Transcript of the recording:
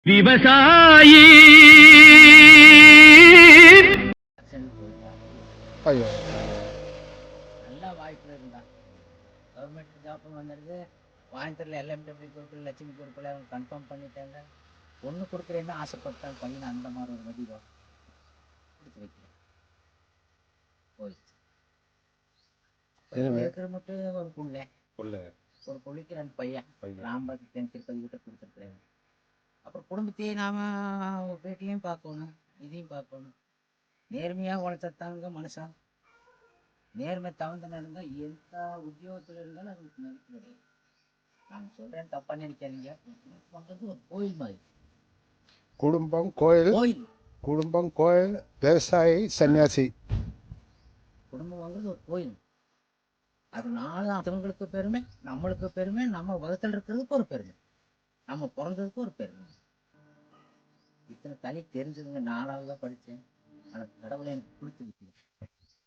விவசாயி ஐயோ நல்லா வாய்ப்பு இருந்தா கவர்மெண்ட் ஜாப் வந்துடுது. கோயம்புத்தூர்ல எல்எம்டபிள்யூ குரூப்பில் லட்சுமி குரூப்பில் அவங்க கன்ஃபார்ம் பண்ணிட்டாங்க. பொண்ணு கொடுக்குறேன்னு ஆசைப்பட்டாங்க. பையன் அந்த மாதிரி ஒரு வடிவம் கொடுத்து வைக்கிறேன் போயிடுச்சு. இருக்கிற மட்டும் ஒரு ஒரு புள்ளிக்கு 2 பையன் ராம்பத்து திருப்பதி கிட்ட கொடுத்துருக்குறேன். அப்புறம் குடும்பத்தையே நாம வீட்டையும் பார்க்கணும், இதையும் பார்க்கணும். நேர்மையாக உழைச்சாங்க மனுஷன். நேர்மை தகுந்த நடந்தா எந்த உத்தியோகத்தில் இருந்தாலும் அதுக்கு மதிப்பு கிடையாது. நான் சொல்றேன், தப்பா நினைக்காதீங்க. பண்றது ஒரு கோயில் மாதிரி. குடும்பம் கோயில், குடும்பம் கோயில், விவசாயி சன்னியாசி. குடும்பம் வாங்குறது ஒரு கோயில். அதனால அவங்களுக்கு பெருமை, நம்மளுக்கு பெருமை, நம்ம உலகத்தில் இருக்கிறதுக்கு ஒரு பெருமை, நம்ம பிறந்ததுக்கு ஒரு பெருமை. இத்தனை தனி தெரிஞ்சதுங்க. 4வது தான் படித்தேன். ஆனால் கடவுளை எனக்கு கொடுத்து வைக்கல.